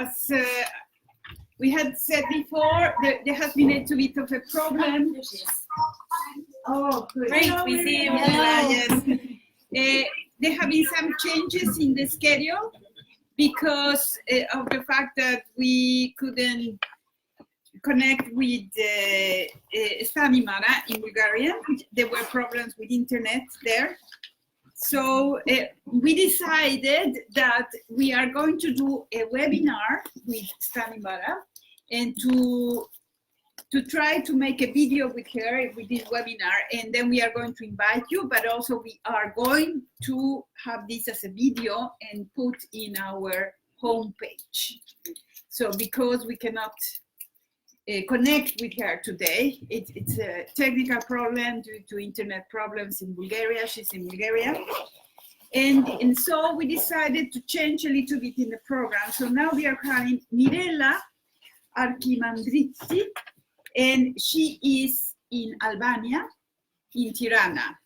as we had said before, there has been a little bit of a problem. Oh, great, we see you. Yes. There have been some changes in the schedule because of the fact that we couldn't connect with Stanimara in Bulgaria. There were problems with internet there. So we decided that we are going to do a webinar with Stanimara and to try to make a video with her with this webinar, and then we are going to invite you, but also we are going to have this as a video and put in our homepage. So because we cannot connect with her today, it's a technical problem due to internet problems in Bulgaria. She's in Bulgaria. And so we decided to change a little bit in the program. So now we are having Mirela Archimandritsi, and she is in Albania, in Tirana.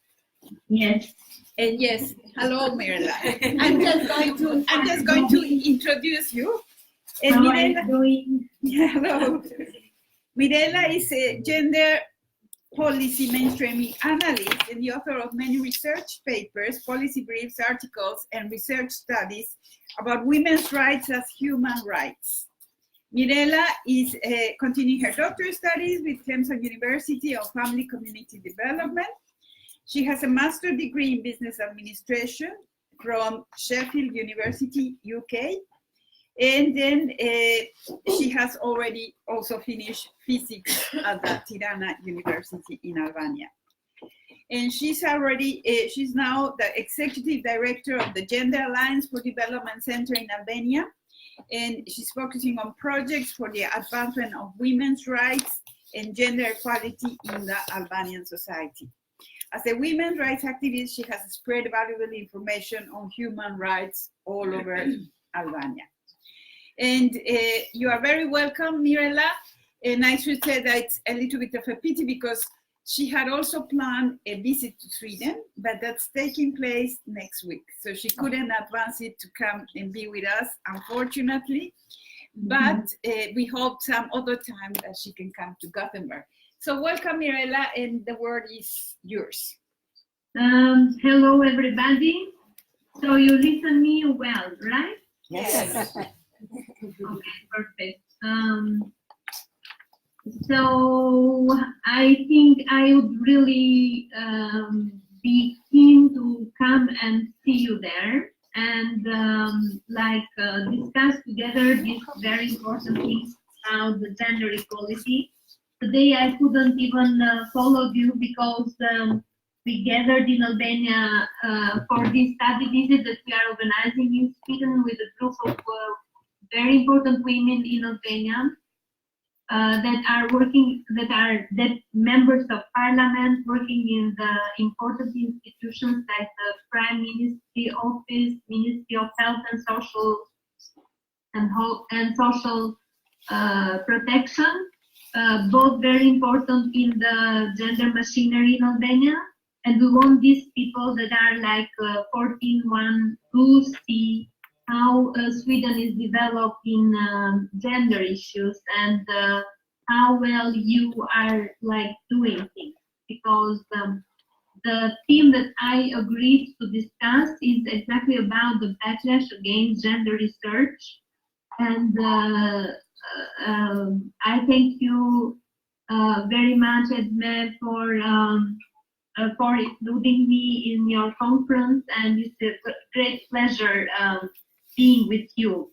Yes. And yes, hello Mirela. I'm just going to introduce you. And How Mirela, are you doing? yeah, hello. Mirela is a gender policy mainstreaming analyst and the author of many research papers, policy briefs, articles, and research studies about women's rights as human rights. Mirela is continuing her doctoral studies with Clemson University of Family Community Development. She has a master's degree in business administration from Sheffield University, UK. And then she has already also finished physics at the Tirana University in Albania. And she's now the executive director of the Gender Alliance for Development Center in Albania. And she's focusing on projects for the advancement of women's rights and gender equality in the Albanian society. As a women's rights activist, she has spread valuable information on human rights all over Albania. And you are very welcome, Mirela. And I should say that it's a little bit of a pity because she had also planned a visit to Sweden, but that's taking place next week. So she couldn't advance it to come and be with us, unfortunately. But we hope some other time that she can come to Gothenburg. So welcome, Mirela, and the word is yours. Hello, everybody. So you listen me well, right? Yes. Okay, perfect. So I think I would really be keen to come and see you there and discuss together these very important things about the gender equality. Today I couldn't even follow you because we gathered in Albania for this study visit that we are organizing in Sweden with a group of very important women in Albania. That are members of parliament working in the important institutions like the Prime Ministry Office, Ministry of Health and Social Protection, both very important in the gender machinery in Albania. And we want these people that are like 14-1 to see how Sweden is developing gender issues and how well you are doing things, because the theme that I agreed to discuss is exactly about the backlash against gender research, and I thank you very much, Edme, for including me in your conference, and it's a great pleasure being with you.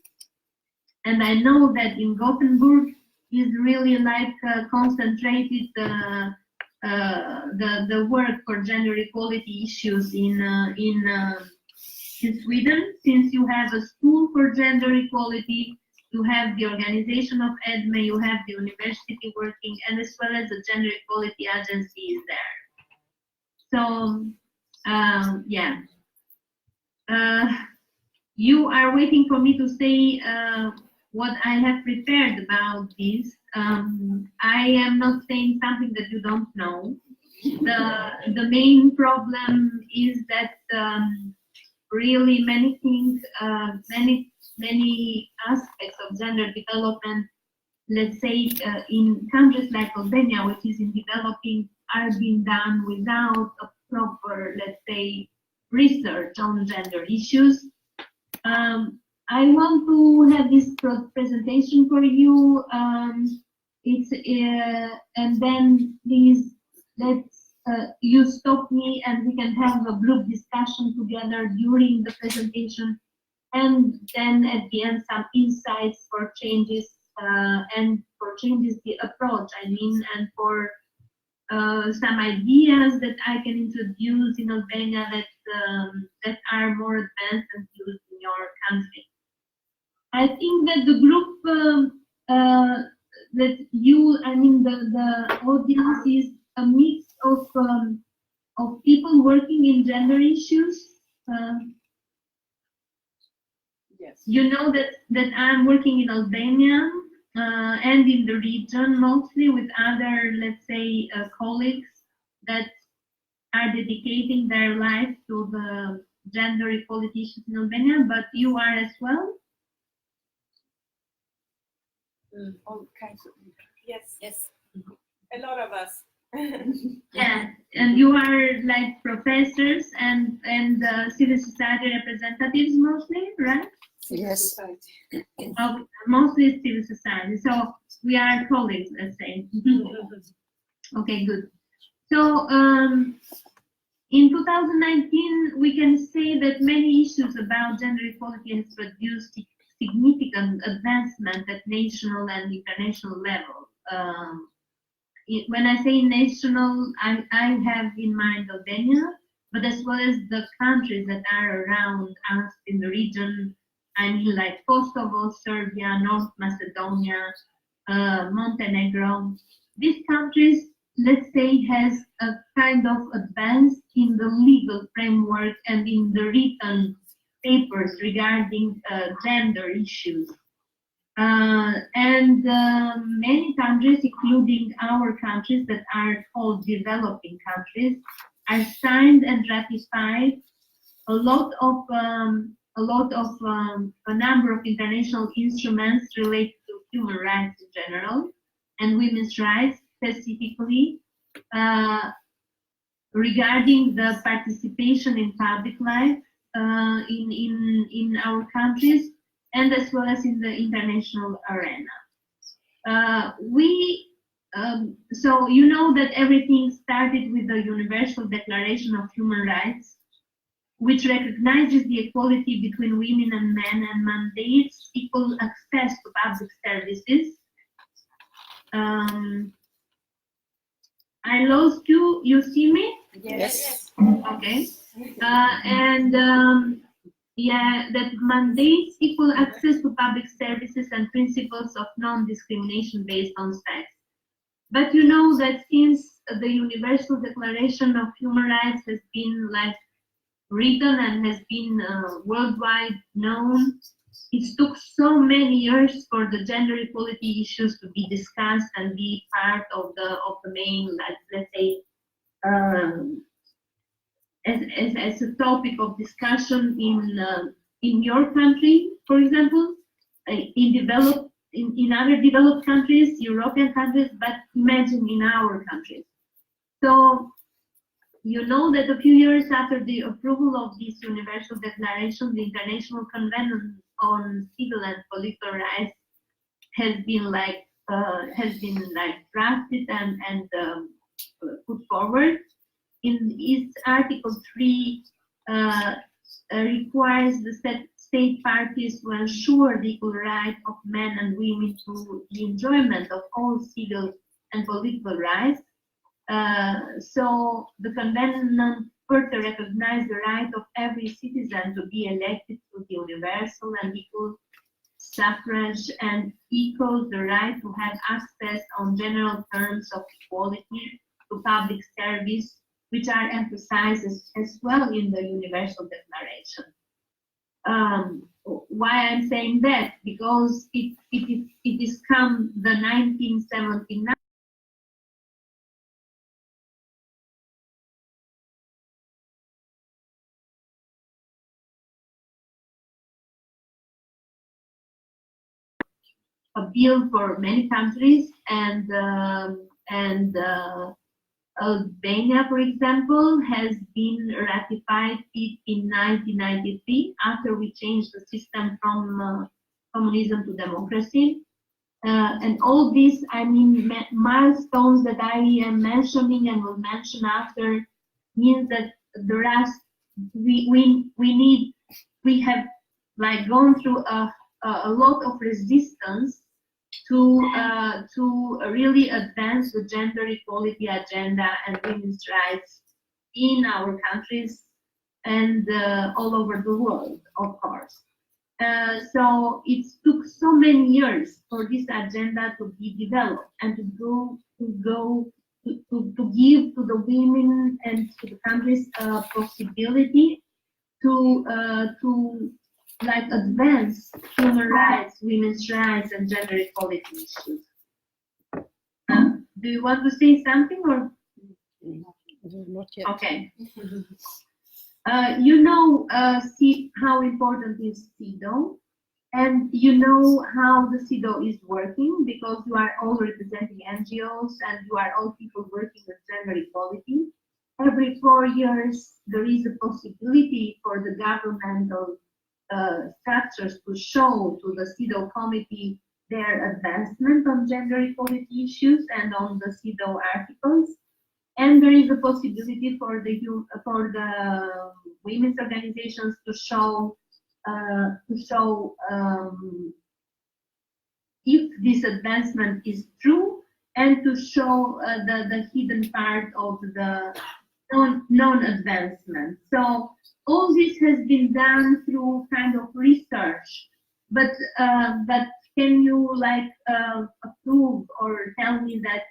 And I know that in Gothenburg is really concentrated the work for gender equality issues in Sweden, since you have a school for gender equality, you have the organization of EDME, you have the university working, and as well as the gender equality agency is there. So yeah. You are waiting for me to say what I have prepared about this. I am not saying something that you don't know. The main problem is that really many things, many aspects of gender development, let's say, in countries like Albania, which is in developing, are being done without a proper, let's say, research on gender issues. I want to have this presentation for you. And then please let's you stop me and we can have a group discussion together during the presentation, and then at the end some insights for changes and for changes the approach, I mean, and for some ideas that I can introduce in Albania that are more advanced and used in your country. I think that the group that you, I mean, the audience is a mix of people working in gender issues. Yes. You know that I'm working in Albania and in the region, mostly with other, let's say, colleagues that are dedicating their life to the gender equality issues in Albania, but you are as well? All kinds of people. Yes, yes, a lot of us. Yeah, and you are like professors and civil society representatives mostly, right? Yes. Oh, mostly civil society. So we are colleagues, let's say. Okay, good. So in 2019, we can say that many issues about gender equality has produced significant advancement at national and international level. When I say national, I have in mind Albania, but as well as the countries that are around us in the region. I mean, like Kosovo, Serbia, North Macedonia, Montenegro. These countries, let's say, has a kind of advance in the legal framework and in the written papers regarding gender issues. And many countries, including our countries that are called developing countries, are signed and ratified a number of international instruments related to human rights in general and women's rights specifically, regarding the participation in public life in our countries, and as well as in the international arena. So you know that everything started with the Universal Declaration of Human Rights, which recognizes the equality between women and men and mandates equal access to public services. I lost you. You see me? Yes. Okay. Yeah, that mandates equal access to public services and principles of non-discrimination based on sex. But you know that since the Universal Declaration of Human Rights has been like written and has been worldwide known, it took so many years for the gender equality issues to be discussed and be part of the main, like, let's say, as a topic of discussion in your country, for example, in other developed countries, European countries, but imagine in our countries. So you know that a few years after the approval of this Universal Declaration, the International Convention on Civil and Political Rights has been drafted and put forward. In its Article 3 requires the state parties to ensure the equal right of men and women to the enjoyment of all civil and political rights. So the convention further recognizes the right of every citizen to be elected to the universal and equal suffrage and equals the right to have access on general terms of equality to public service, which are emphasized as well in the Universal Declaration. Why I'm saying that? Because it is come the 1979. a bill for many countries, and Albania, for example, has been ratified it in 1993 after we changed the system from communism to democracy. And all these, I mean, milestones that I am mentioning and will mention after means that the rest we have like gone through a lot of resistance to really advance the gender equality agenda and women's rights in our countries and all over the world, of course. So it took so many years for this agenda to be developed and to give to the women and to the countries a possibility to like advance human rights, women's rights, and gender equality issues. Do you want to say something or? Not yet. Okay. You know, see how important is CEDAW, and you know how the CEDAW is working because you are all representing NGOs and you are all people working with gender equality. Every 4 years, there is a possibility for the governmental structures to show to the CEDAW committee their advancement on gender equality issues and on the CEDAW articles. And there is a possibility for the women's organizations to show if this advancement is true and to show the hidden part of the non-advancement. So all this has been done through kind of research, but can you like approve or tell me that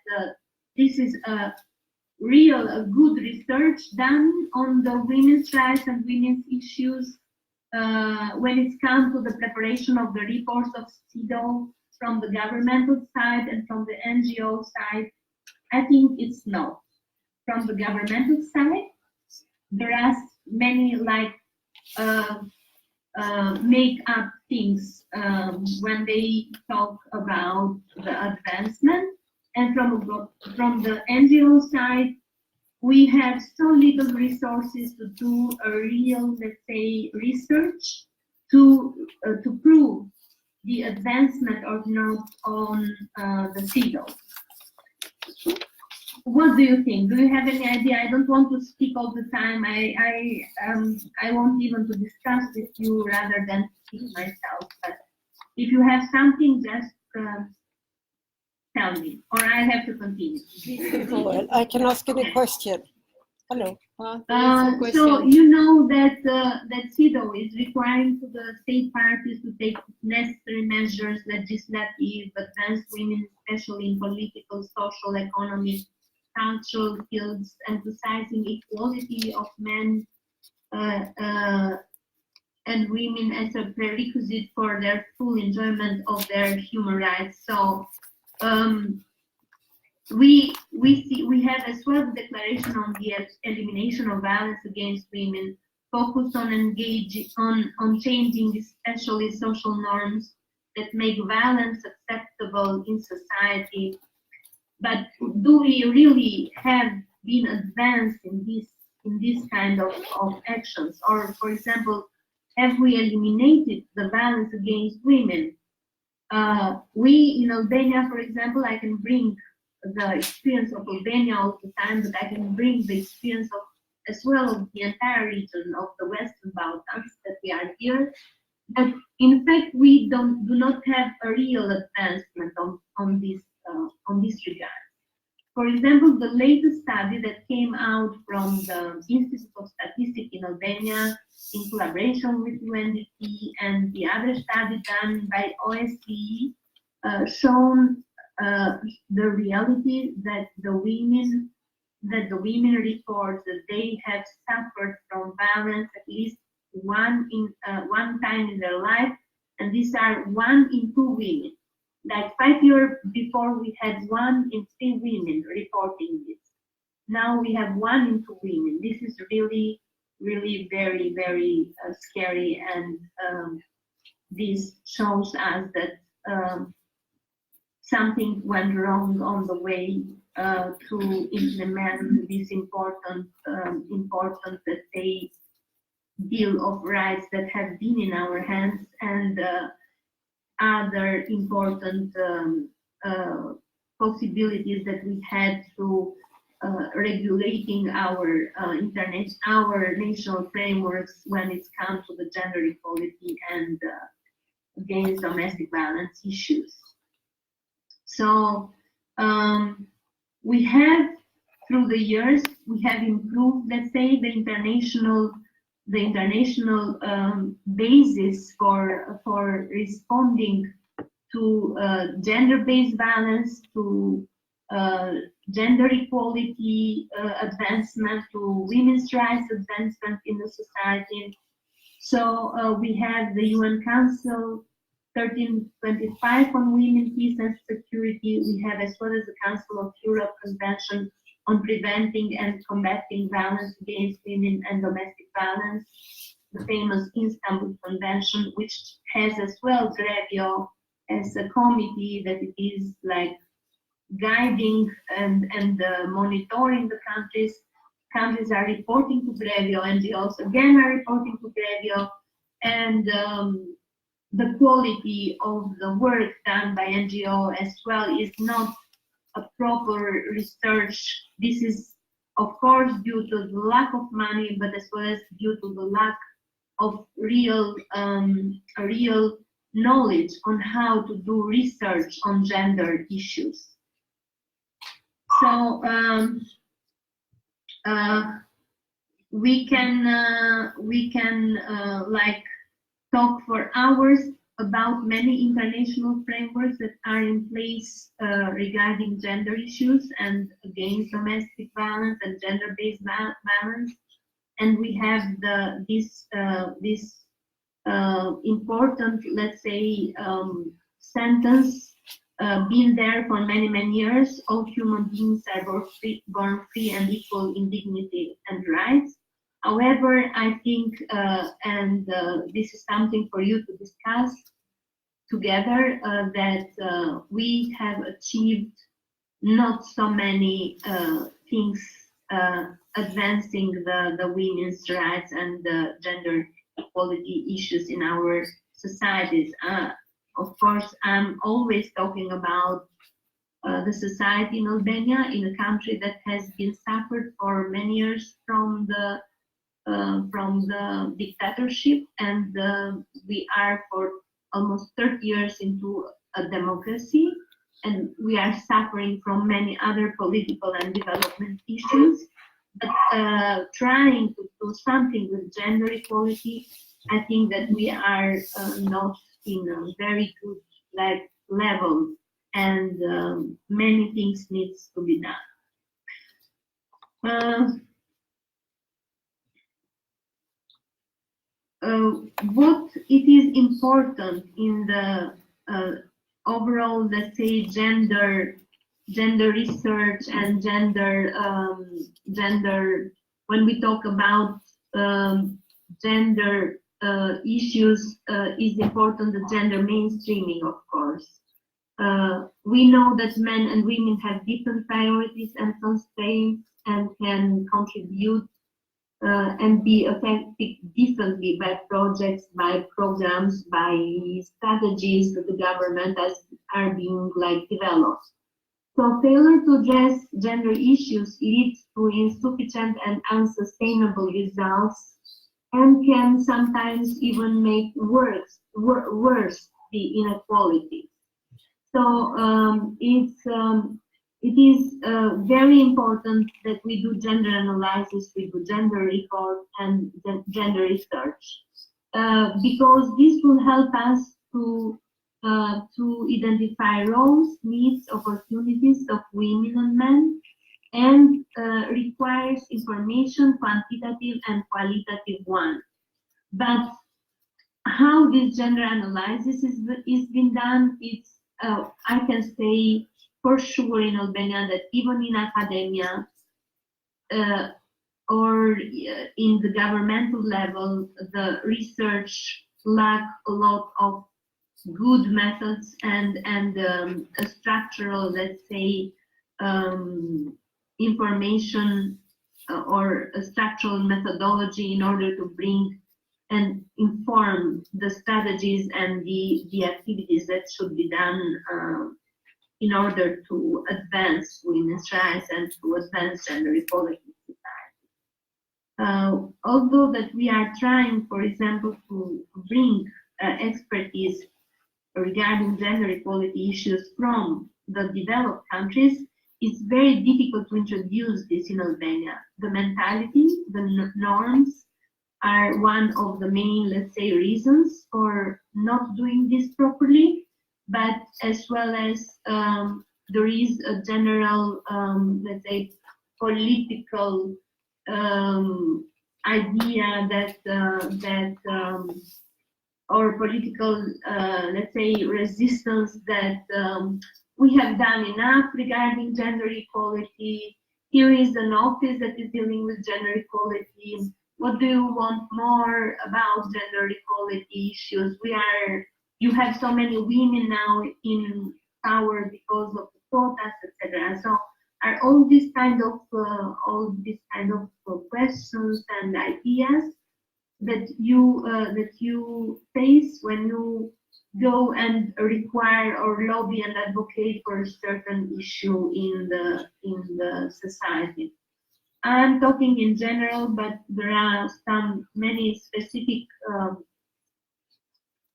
this is a good research done on the women's rights and women's issues when it's come to the preparation of the reports of CEDAW from the governmental side and from the NGO side? I think it's no. From the governmental side, there are many like make up things when they talk about the advancement, and from the NGO side, we have so little resources to do a real, let's say, research to prove the advancement or not on the CEDAW. What do you think? Do you have any idea? I don't want to speak all the time. I want even to discuss with you rather than speak myself. But if you have something, just tell me, or I have to continue. Well, I can ask any question. Hello. So you know that that CEDAW is requiring to the state parties to take necessary measures, legislative, advance women, especially in political, social, economic, cultural fields, emphasizing equality of men and women as a prerequisite for their full enjoyment of their human rights. So we have as well the declaration on the elimination of violence against women, focused on on changing especially social norms that make violence acceptable in society. But do we really have been advanced in this kind of actions? Or, for example, have we eliminated the violence against women? We in Albania, for example, I can bring the experience of Albania all the time, but I can bring the experience of as well of the entire region of the Western Balkans that we are here. That in fact we do not have a real advancement on this regard. For example, the latest study that came out from the Institute of Statistics in Albania in collaboration with UNDP and the other study done by OSCE shown the reality that the women report that they have suffered from violence at least one time in their life, and these are 1 in 2 women. Like 5 years before, we had 1 in 3 women reporting this. Now we have 1 in 2 women. This is really, really very, very scary, and this shows us that something went wrong on the way to implement this important, let's say, deal of rights that have been in our hands, and other important possibilities that we had to regulating our our national frameworks when it comes to the gender equality and against domestic violence issues. So we have, through the years, we have improved, let's say, the international basis for responding to gender-based violence, to gender equality advancement, to women's rights advancement in the society. So we have the UN Council 1325 on Women, Peace and Security. We have, as well as the Council of Europe Convention on Preventing and Combating Violence Against Women and Domestic Violence, the famous Istanbul Convention, which has as well Grevio as a committee that it is like guiding and monitoring the countries. Countries are reporting to Grevio, NGOs again are reporting to Grevio, and the quality of the work done by NGO as well is not a proper research. This is, of course, due to the lack of money, but as well as due to the lack of real knowledge on how to do research on gender issues. So we can like talk for hours about many international frameworks that are in place regarding gender issues and against domestic violence and gender-based violence. And we have this important, let's say, sentence been there for many, many years. All human beings are born free and equal in dignity and rights. However, I think, and this is something for you to discuss together, that we have achieved not so many things advancing the women's rights and the gender equality issues in our societies. Of course, I'm always talking about the society in Albania, in a country that has been suffered for many years from the dictatorship, and we are for almost 30 years into a democracy, and we are suffering from many other political and development issues. But trying to do something with gender equality, I think that we are not in a very good level, and many things needs to be done. What it is important in the overall, let's say, gender research and gender when we talk about gender issues, is important the gender mainstreaming, of course. We know that men and women have different priorities and constraints and can contribute and be affected differently by projects, by programs, by strategies that the government are being developed. So failure to address gender issues leads to insufficient and unsustainable results, and can sometimes even make worse the inequality. So it is very important that we do gender analysis, we do gender report and gender research, because this will help us to identify roles, needs, opportunities of women and men, and requires information, quantitative and qualitative one. But how this gender analysis is being done, it's I can say for sure in Albania that even in academia or in the governmental level, the research lack a lot of good methods and a structural, let's say, information or a structural methodology in order to bring and inform the strategies and the activities that should be done in order to advance women's rights and to advance gender equality in society. Although that we are trying, for example, to bring expertise regarding gender equality issues from the developed countries, it's very difficult to introduce this in Albania. The mentality, the norms are one of the main, let's say, reasons for not doing this properly, but as well as there is a general, let's say, political idea that or political, let's say, resistance that we have done enough regarding gender equality. Here is an office that is dealing with gender equality. What do you want more about gender equality issues? You have so many women now in power because of the quotas, etc. So are all these kind of questions and ideas that you face when you go and require or lobby and advocate for a certain issue in the society. I'm talking in general, but there are many specific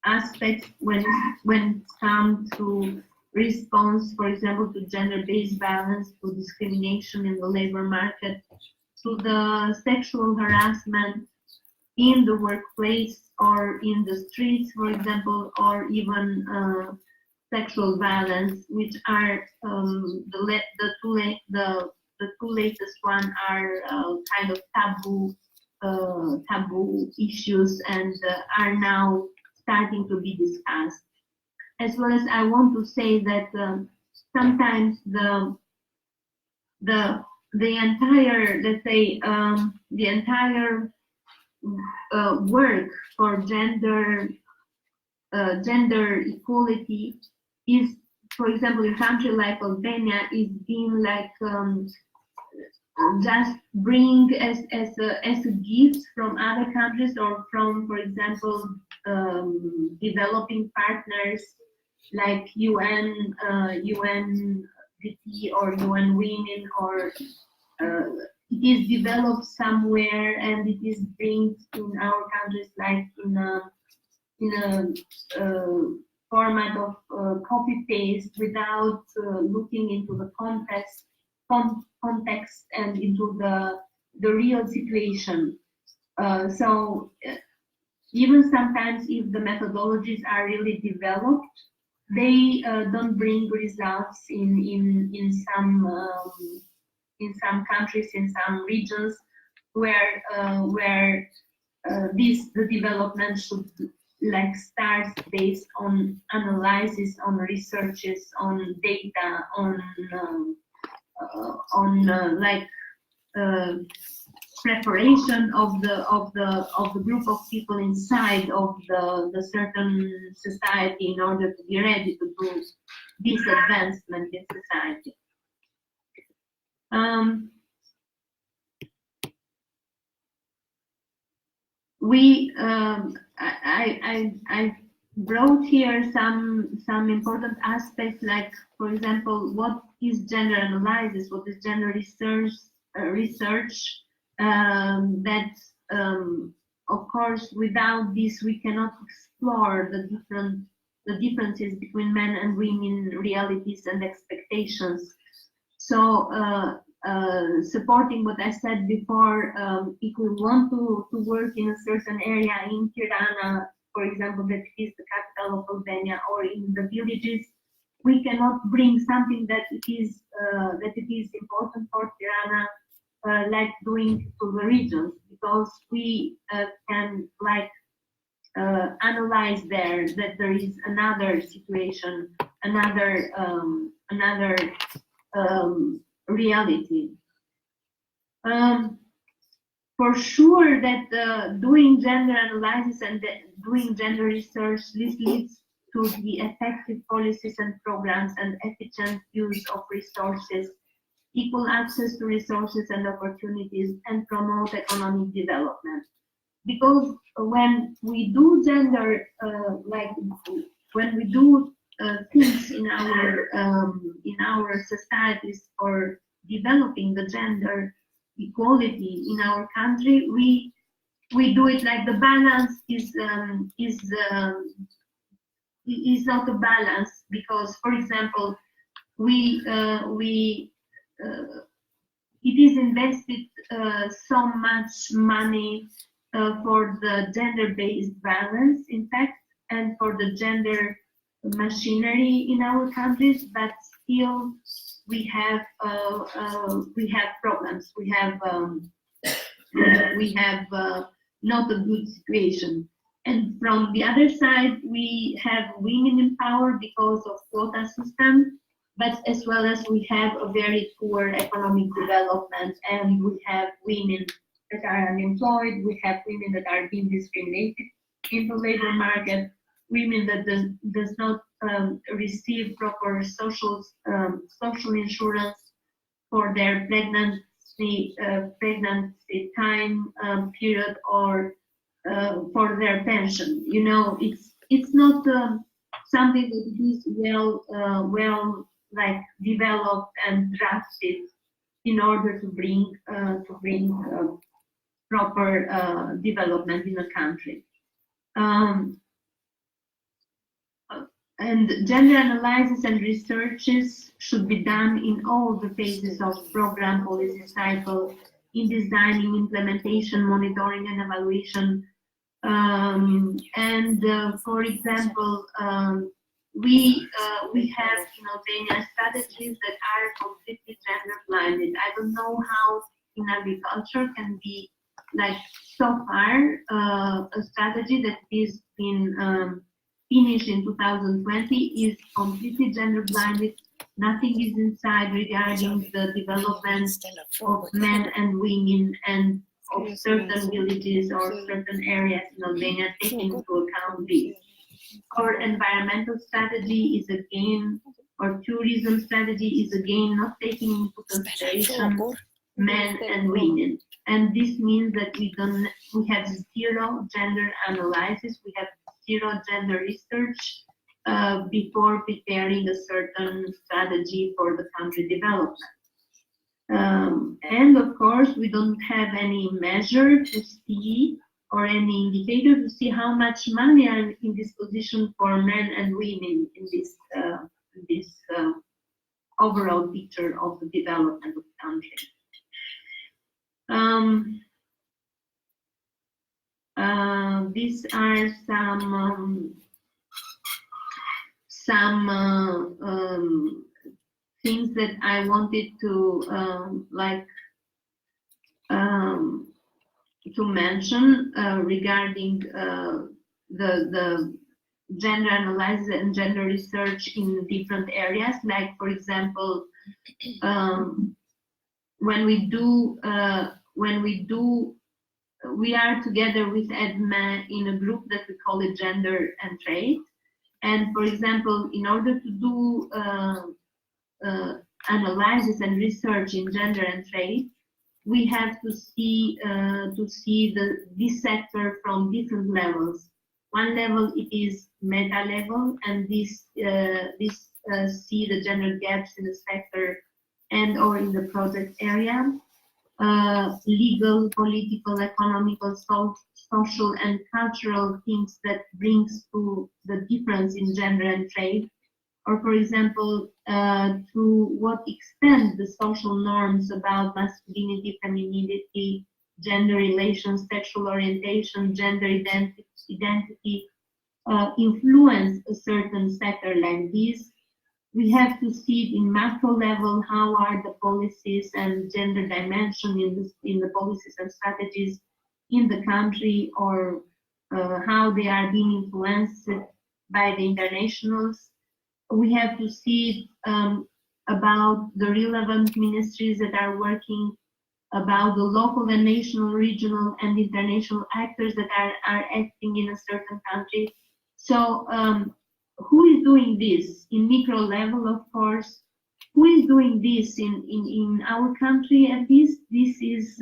aspects when it comes to response, for example, to gender-based violence, to discrimination in the labor market, to the sexual harassment in the workplace or in the streets, for example, or even sexual violence, which are the two latest one are kind of taboo issues and are now starting to be discussed. As well as I want to say that sometimes the entire, let's say, the entire work for gender equality is, for example, in a country like Albania, is being like just bring as a gift from other countries or from, for example, developing partners like UNDP or UN Women, or it is developed somewhere and it is bring in our countries like in a format of copy paste without looking into the context and into the real situation. So even sometimes if the methodologies are really developed, they don't bring results in some countries, in some regions where the development should like start based on analysis, on researches, on data, on preparation of the group of people inside of the certain society in order to be ready to do this advancement in society. I brought here some important aspects, like, for example, what is gender analysis, what is gender research, that of course without this we cannot explore the differences between men and women realities and expectations. So supporting what I said before, if we want to work in a certain area in Tirana, for example, that is the capital of Albania, or in the villages, we cannot bring something that it is important for Tirana, like doing to the regions, because we can like analyze there that there is another situation, another reality. For sure that doing gender analysis and doing gender research, this leads to the effective policies and programs and efficient use of resources, equal access to resources and opportunities, and promote economic development. Because when we do gender, when we do things in our societies for developing the gender equality in our country, we do it like the balance is not a balance, because, for example, it is invested so much money for the gender-based violence, in fact, and for the gender machinery in our countries, but still we have problems. We have not a good situation. And from the other side, we have women in power because of quota system, but as well as we have a very poor economic development, and we have women that are unemployed, we have women that are being discriminated in the labor market, women that does not receive proper social insurance for their pregnancy time period, or for their pension. You know, it's not something that is well like developed and drafted in order to bring proper development in the country. And gender analysis and researches should be done in all the phases of program policy cycle, in designing, implementation, monitoring, and evaluation. For example, we have in Albania strategies that are completely gender blinded. I don't know how in agriculture can be like so far a strategy that is been finished in 2020 is completely gender blinded. Nothing is inside regarding the development of men and women and of certain villages or certain areas in Albania, taking into account this. Or environmental strategy is again, or tourism strategy is again not taking into consideration men and women. And this means that we have zero gender analysis, we have zero gender research before preparing a certain strategy for the country development. And of course, we don't have any measure to see or any indicator to see how much money are in disposition for men and women in this overall picture of the development of the country. These are some things that I wanted to to mention regarding the gender analysis and gender research in different areas. Like, for example, we are together with EDME in a group that we call it Gender and Trade. And for example, in order to do analysis and research in gender and trade, we have to see this sector from different levels. One level it is meta level, and this see the gender gaps in the sector and or in the project area. Legal, political, economical, social and cultural things that brings to the difference in gender and trade. Or for example, to what extent the social norms about masculinity, femininity, gender relations, sexual orientation, gender identity influence a certain sector like this. We have to see it in macro level, how are the policies and gender dimension in the policies and strategies in the country, or how they are being influenced by the internationals. We have to see about the relevant ministries that are working, about the local and national, regional and international actors that are acting in a certain country. So who is doing this in micro level, of course? Who is doing this in our country? At least this is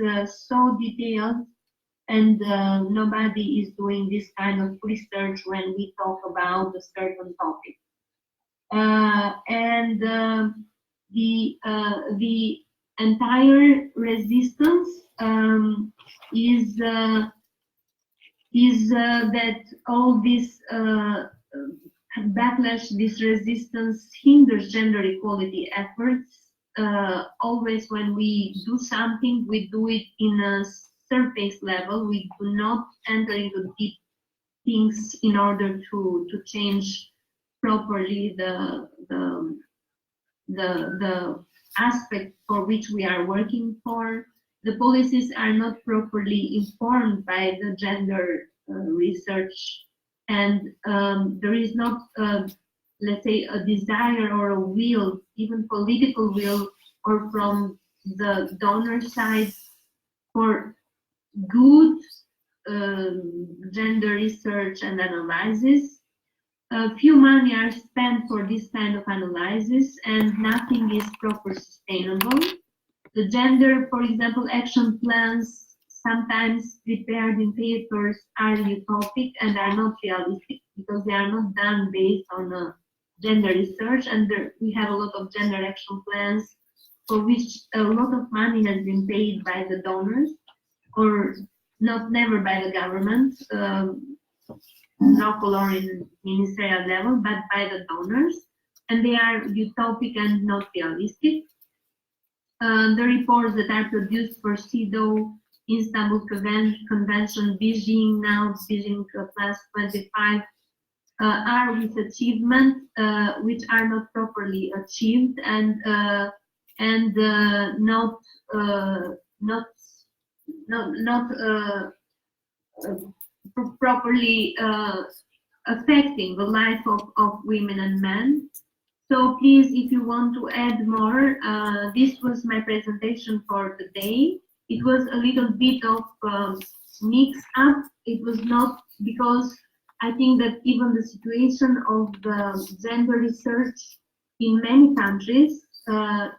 so detailed, and nobody is doing this kind of research when we talk about a certain topic. And the entire resistance is that all this backlash, this resistance hinders gender equality efforts. Always when we do something, we do it in a surface level. We do not enter into deep things in order to change properly the aspect for which we are working for. The policies are not properly informed by the gender research, and there is not, let's say, a desire or a will, even political will, or from the donor side for good gender research and analysis. Few money are spent for this kind of analysis, and nothing is proper sustainable. The gender, for example, action plans sometimes prepared in papers are utopic and are not realistic because they are not done based on gender research, and we have a lot of gender action plans for which a lot of money has been paid by the donors, or never by the government, local or in ministerial level, but by the donors, and they are utopic and not realistic. The reports that are produced for CEDAW, Istanbul Convention, Beijing now, Beijing plus 25, are with achievement which are not properly achieved and not properly affecting the life of women and men. So please, if you want to add more, this was my presentation for today. It was a little bit of mix up. It was not, because I think that even the situation of the gender research in many countries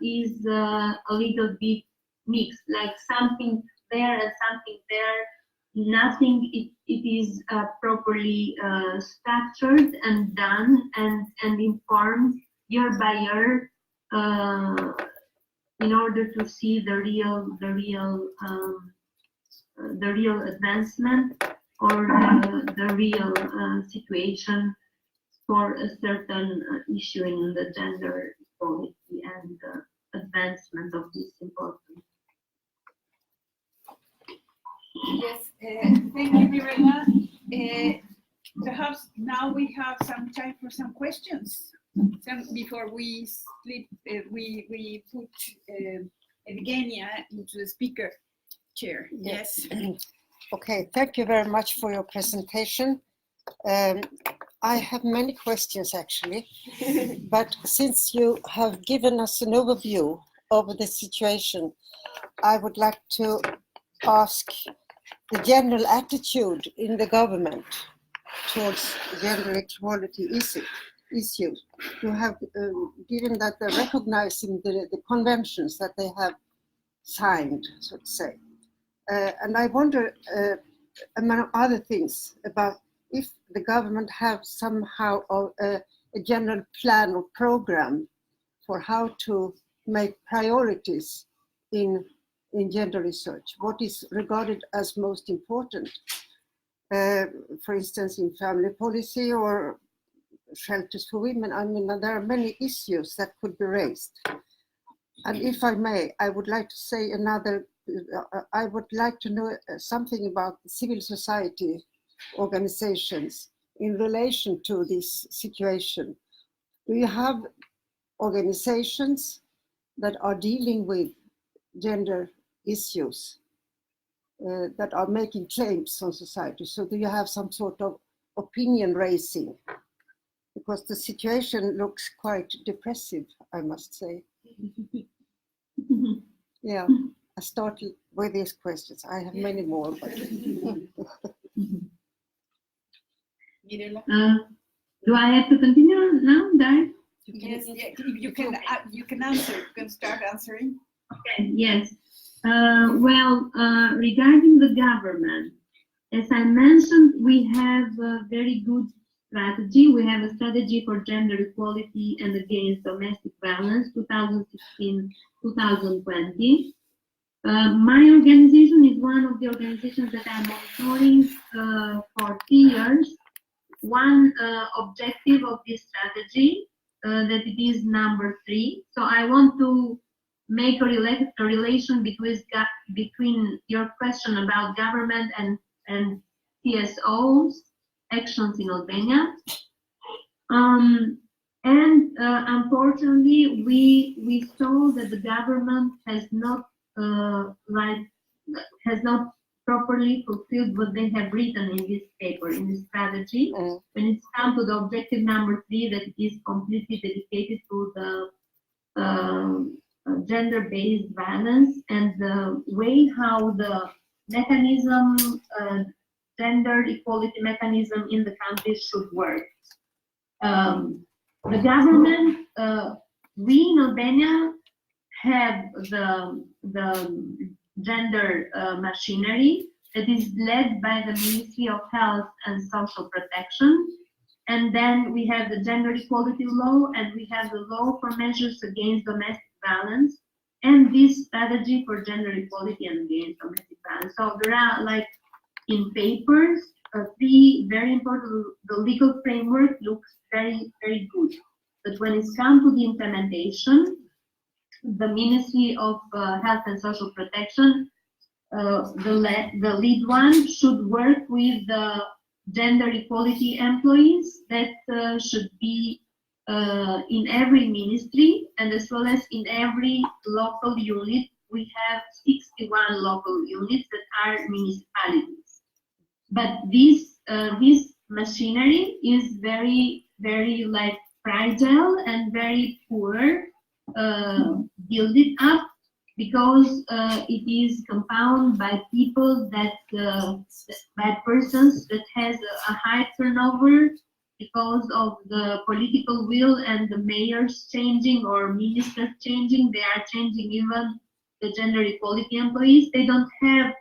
is a little bit mixed, like something there and something there. Nothing, it is properly structured and done and informed year by year in order to see the real advancement or the real situation for a certain issue in the gender equality and advancement of this important. Yes, thank you, Mirella. Perhaps now we have some time for some questions. Before we split, we put Evgenia into the speaker chair. Yes. Okay, thank you very much for your presentation. I have many questions actually, but since you have given us an overview of the situation, I would like to ask the general attitude in the government towards gender equality issues. You have given that they're recognizing the conventions that they have signed, so to say. And I wonder, among other things, about if the government have somehow a general plan or program for how to make priorities in gender research. What is regarded as most important, for instance, in family policy or shelters for women. I mean, there are many issues that could be raised. And if I may, I would like to say I would like to know something about the civil society organizations in relation to this situation. Do you have organizations that are dealing with gender issues that are making claims on society? So do you have some sort of opinion raising? Because the situation looks quite depressive, I must say. Yeah, I started with these questions. I have many more. But Do I have to continue now, Dari? Yes, yeah, you can answer. You can start answering. Okay, yes. Well, regarding the government, as I mentioned, we have a very good strategy. We have a strategy for gender equality and against domestic violence, 2016-2020. My organization is one of the organizations that I'm monitoring for 3 years. One objective of this strategy, that it is number 3. So I want to make a relation between your question about government and CSO's actions in Albania. Unfortunately, we saw that the government has not properly fulfilled what they have written in this paper, in this strategy. When it's come to the objective number 3, that it is completely dedicated to the gender-based violence and the way how the mechanism, gender equality mechanism in the country should work. The government, we in Albania have the gender machinery that is led by the Ministry of Health and Social Protection. And then we have the gender equality law, and we have the law for measures against domestic violence, and this strategy for gender equality and against domestic violence. So there are, like in papers, 3 very important. The legal framework looks very, very good. But when it's come to the implementation, the Ministry of Health and Social Protection, the lead one, should work with the gender equality employees that should be in every ministry, and as well as in every local unit. We have 61 local units that are municipalities. But this machinery is very, very like fragile and very poor built up, because it is compounded by people by persons that has a high turnover because of the political will and the mayors changing or ministers changing. They are changing even the gender equality employees. They don't have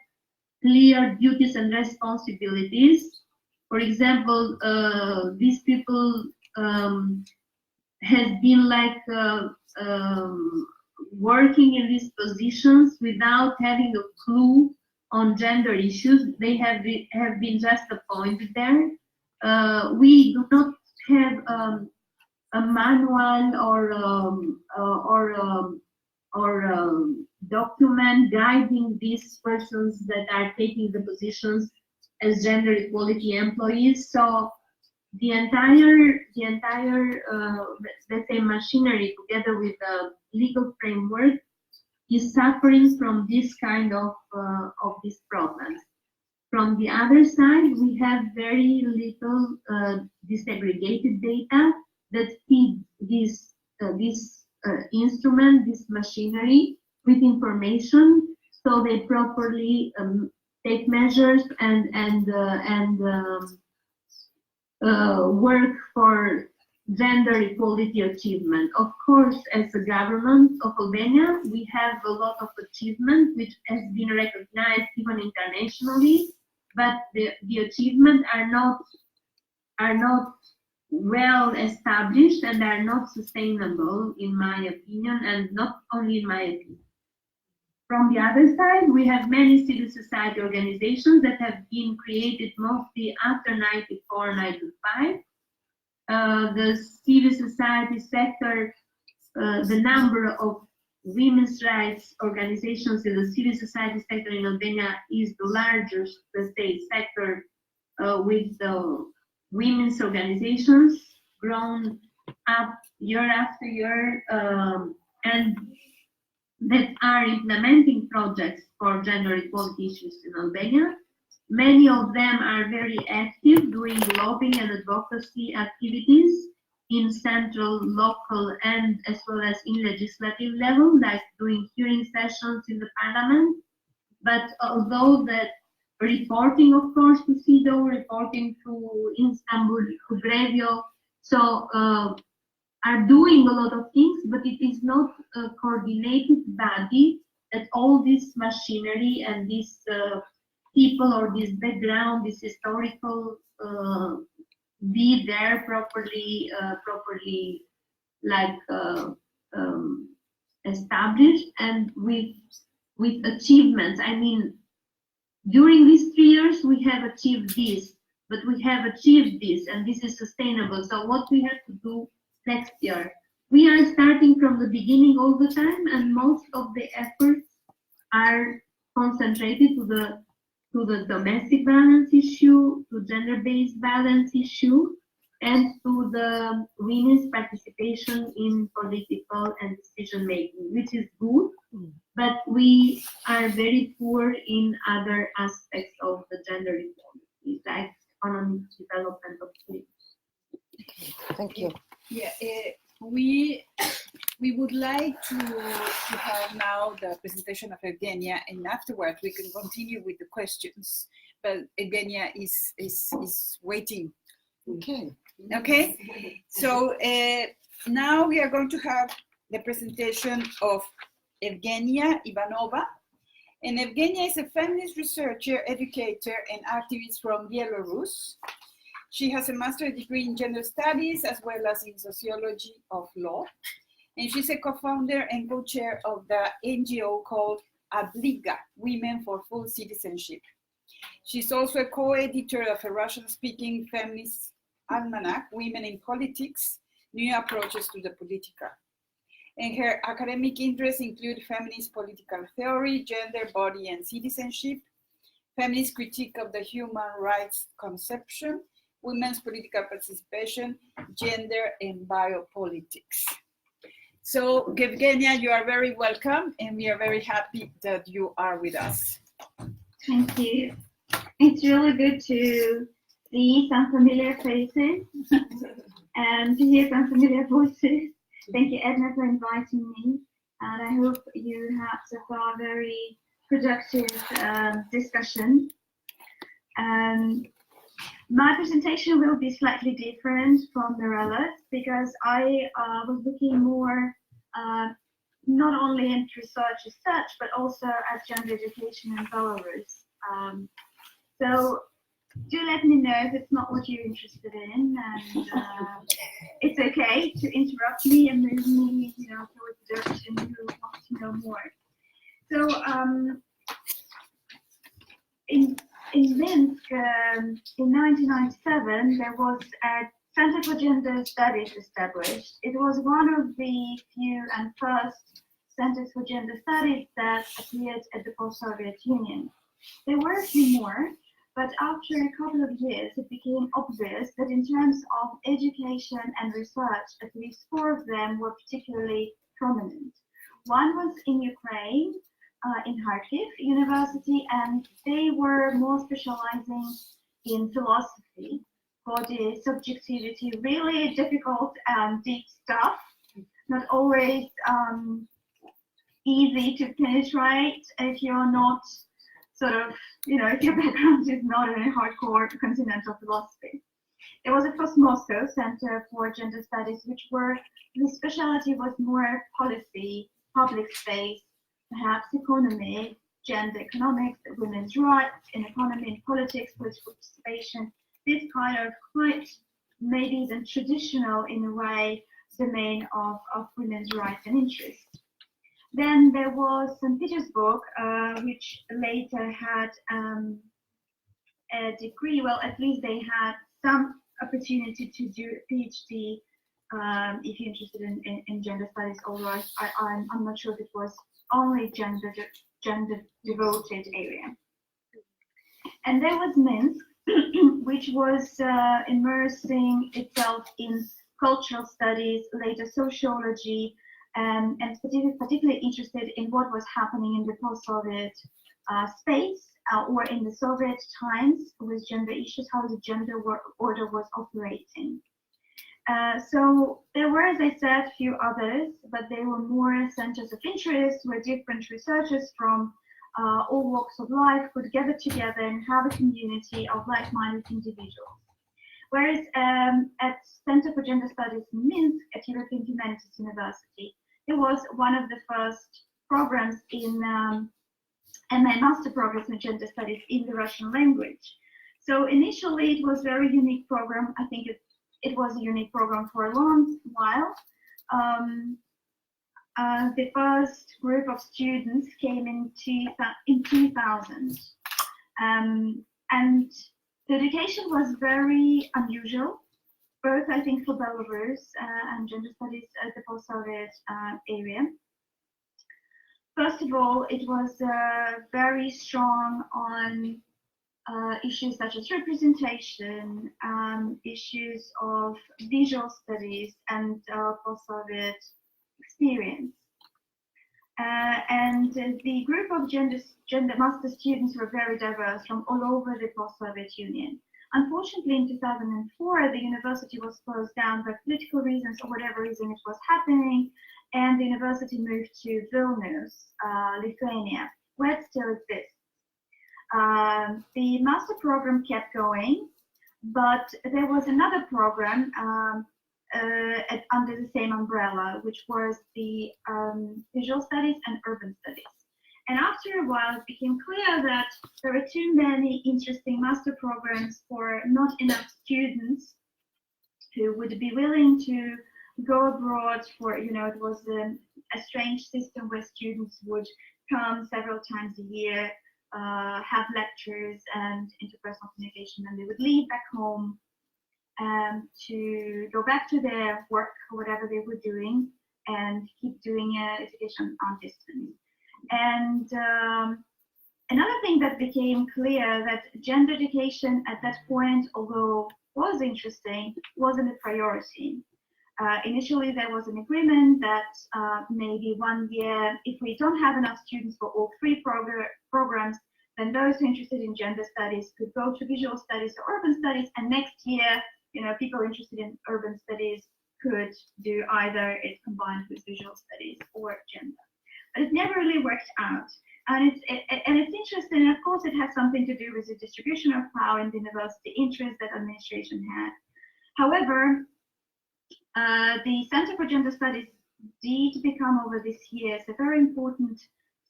clear duties and responsibilities. For example, these people has been like working in these positions without having a clue on gender issues. They have been just appointed there. We do not have a manual or document guiding these persons that are taking the positions as gender equality employees. So the entire let's say machinery, together with the legal framework, is suffering from this kind of these problems. From the other side, we have very little disaggregated data that feed this instrument, this machinery, with information, so they properly take measures and work for gender equality achievement. Of course, as a government of Albania, we have a lot of achievement which has been recognized even internationally, but the achievements are not well established and are not sustainable, in my opinion, and not only in my opinion. From the other side, we have many civil society organizations that have been created mostly after 94, 95. The civil society sector, the number of women's rights organizations in the civil society sector in Albania is the largest, let's say, sector with the women's organizations grown up year after year, and that are implementing projects for gender equality issues in Albania. Many of them are very active, doing lobbying and advocacy activities in central, local, and as well as in legislative level, like doing hearing sessions in the parliament. But although that reporting, of course, to CEDAW, reporting to Istanbul, to Grevio, So are doing a lot of things, but it is not a coordinated body that all this machinery and this people or this background, this historical be there properly, like established and with achievements. I mean, during these 3 years we have achieved this, but we have achieved this, and this is sustainable. So what we have to do next year? We are starting from the beginning all the time, and most of the efforts are concentrated to the domestic violence issue, to gender-based violence issue, and to the women's participation in political and decision making, which is good, but we are very poor in other aspects of the gender equality, like economic development of women. Thank you. Yeah, we would like to have now the presentation of Evgenia, and afterwards we can continue with the questions. But Evgenia is waiting. Okay. Okay, so now we are going to have the presentation of Evgenia Ivanova. And Evgenia is a feminist researcher, educator, and activist from Belarus. She has a master's degree in gender studies as well as in sociology of law. And she's a co-founder and co-chair of the NGO called Adliga, Women for Full Citizenship. She's also a co-editor of a Russian-speaking feminist almanac, Women in Politics, New Approaches to the Political. And her academic interests include feminist political theory, gender, body, and citizenship, feminist critique of the human rights conception, women's political participation, gender, and biopolitics. So, Evgenia, you are very welcome, and we are very happy that you are with us. Thank you. It's really good to see some familiar faces and to hear some familiar voices. Thank you, Edna, for inviting me. And I hope you had so far a very productive discussion. My presentation will be slightly different from Mirella's because I was looking more not only into research as such, but also at gender education in Belarus. So do let me know if it's not what you're interested in, and it's okay to interrupt me and move me, towards the direction you want to know more. So in Minsk, in 1997, there was a Center for Gender Studies established. It was one of the few and first centers for gender studies that appeared at the post-Soviet Union. There were a few more, but after a couple of years, it became obvious that in terms of education and research, at least 4 of them were particularly prominent. One was in Ukraine, in Kharkiv University, and they were more specializing in philosophy for the subjectivity, really difficult and deep stuff, not always easy to penetrate if you're not if your background is not in a hardcore continental philosophy. There was, of course, Moscow Center for Gender Studies, the specialty was more policy, public space, perhaps economy, gender economics, women's rights in economy and politics, political participation, this kind of quite maybe even traditional in a way domain of women's rights and interests. Then there was St. Petersburg, which later had a degree, well, at least they had some opportunity to do a PhD if you're interested in gender studies, although I'm not sure if it was only gender devoted area. And there was Minsk, which was immersing itself in cultural studies, later sociology, and particularly interested in what was happening in the post-Soviet space or in the Soviet times with gender issues, how the gender order was operating. So there were, as I said, a few others, but they were more centers of interest where different researchers from all walks of life could gather together and have a community of like-minded individuals. Whereas at Center for Gender Studies in Minsk at European Humanities University, it was one of the first programs in MA Master Programs in Gender Studies in the Russian language. So initially it was a very unique program. I think it was a unique program for a long while. The first group of students came in 2000. And the education was very unusual, both I think for Belarus and gender studies at the post-Soviet area. First of all, it was very strong on issues such as representation, issues of visual studies and post-Soviet experience. And the group of gender master students were very diverse from all over the post-Soviet Union. Unfortunately, in 2004, the university was closed down by political reasons or whatever reason it was happening, and the university moved to Vilnius, Lithuania, where it still exists. The master program kept going, but there was another program under the same umbrella, which was the visual studies and urban studies. And after a while, it became clear that there were too many interesting master programs for not enough students who would be willing to go abroad for, it was a strange system where students would come several times a year, have lectures and interpersonal communication, and they would leave back home to go back to their work or whatever they were doing and keep doing education on distance. And another thing that became clear that gender education at that point, although was interesting, wasn't a priority. Initially, there was an agreement that maybe 1 year, if we don't have enough students for all three programs, then those who are interested in gender studies could go to visual studies or urban studies, and next year, people interested in urban studies could do either it combined with visual studies or gender. But it never really worked out. And it's interesting, of course, it has something to do with the distribution of power and the university interest that administration had. However, the Center for Gender Studies did become over these years a very important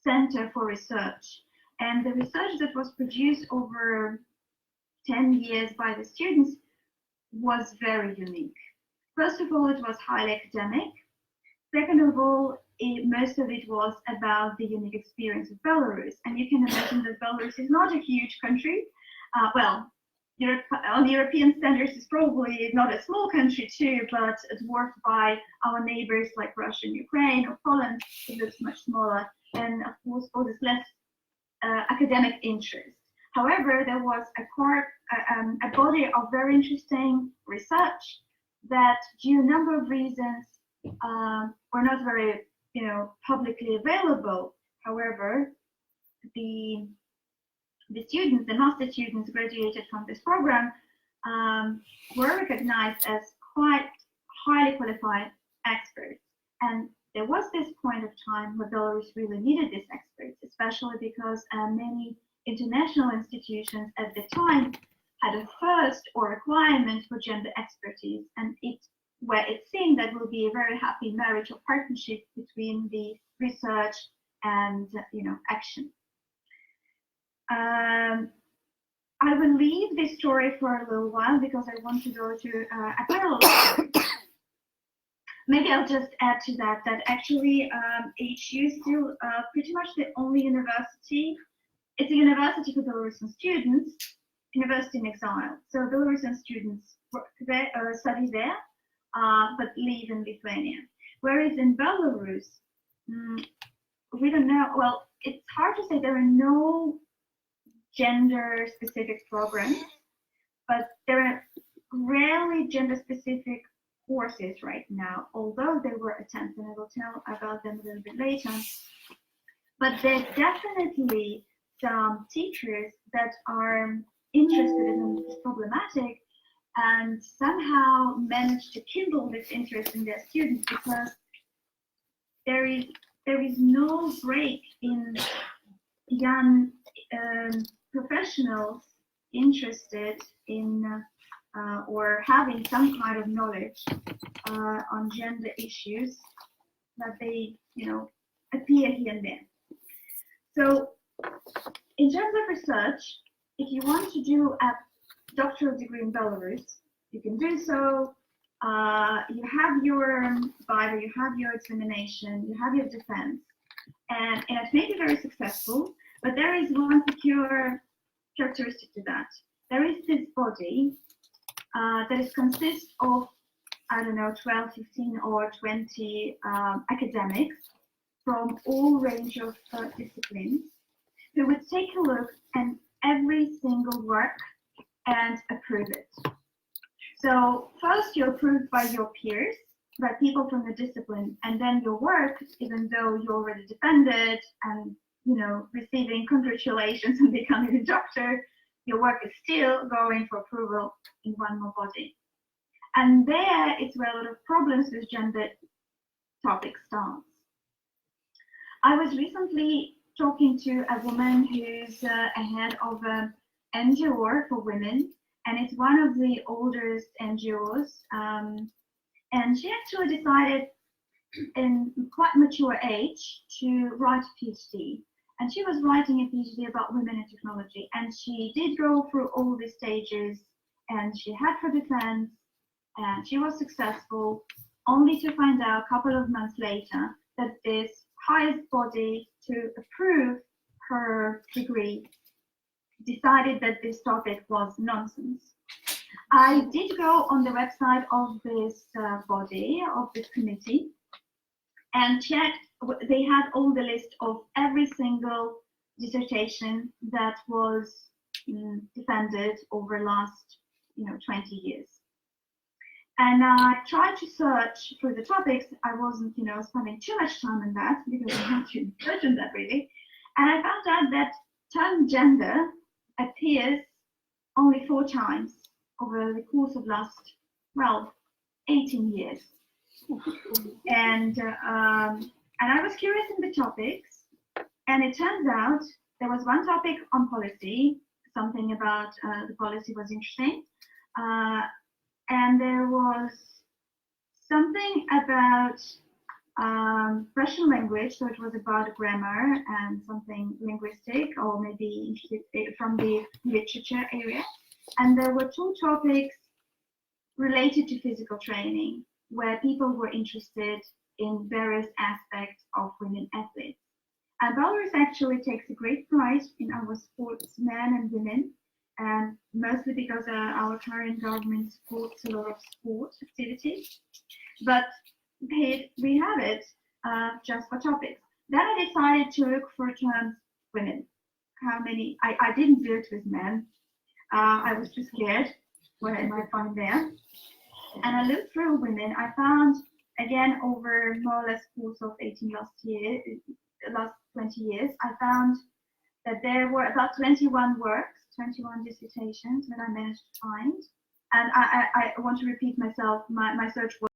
center for research. And the research that was produced over 10 years by the students was very unique. First of all, it was highly academic. Second of all, most of it was about the unique experience of Belarus. And you can imagine that Belarus is not a huge country. Well, on European standards, it's probably not a small country too, but dwarfed by our neighbors like Russia and Ukraine or Poland, it looks much smaller. And of course, all this less academic interest. However, there was a body of very interesting research that, due to a number of reasons, were not very, publicly available. However, the students, the master students graduated from this program, were recognized as quite highly qualified experts. And there was this point of time where Belarus really needed these experts, especially because many international institutions at the time had a thirst or requirement for gender expertise, and where it seemed that will be a very happy marriage or partnership between the research and action. I will leave this story for a little while because I want to go to a parallel story. Maybe I'll just add to that actually HU is still pretty much the only university. It's a university for Belarusian students, university in exile. So Belarusian students work there, study there, but live in Lithuania. Whereas in Belarus, we don't know. Well, it's hard to say. There are no gender-specific programs, but there are rarely gender-specific courses right now, although there were attempts, and I will tell about them a little bit later. But there's definitely some teachers that are interested in this problematic and somehow manage to kindle this interest in their students, because there is no break in young professionals interested in or having some kind of knowledge on gender issues that they, appear here and there. So in terms of research, if you want to do a doctoral degree in Belarus, you can do so. You have your Bible, you have your examination, you have your defense, and it may be very successful, but there is one peculiar characteristic to that. There is this body that consists of, 12, 15, or 20 academics from all range of disciplines who would take a look at every single work and approve it. So first you're approved by your peers, by people from the discipline, and then your work, even though you already defended and receiving congratulations on becoming a doctor, your work is still going for approval in one more body. And there is where a lot of problems with gender topics starts. I was recently talking to a woman who's a head of an NGO for women, and it's one of the oldest NGOs. And she actually decided in quite mature age to write a PhD. And she was writing a PhD about women in technology. And she did go through all the stages, and she had her defense, and she was successful, only to find out a couple of months later that this highest body to approve her degree decided that this topic was nonsense. I did go on the website of this body, of this committee, and checked. They had all the list of every single dissertation that was defended over the last 20 years. And I tried to search for the topics. I wasn't spending too much time on that because I'm not too search on that really. And I found out that term gender appears only 4 times over the course of last 18 years. And I was curious in the topics, and it turns out there was one topic on policy, something about the policy was interesting, and there was something about Russian language, so it was about grammar and something linguistic, or maybe from the literature area. And there were 2 topics related to physical training, where people were interested in various aspects of women athletes. And Belarus actually takes a great pride in our sportsmen and women, and mostly because our current government supports a lot of sport activities. But we have it just for topics. Then I decided to look for terms women. How many? I didn't do it with men. I was too scared what I might find there. And I looked through women. I found, again, over more or less course of 20 years, I found that there were about 21 works, 21 dissertations that I managed to find. And I want to repeat myself, my search was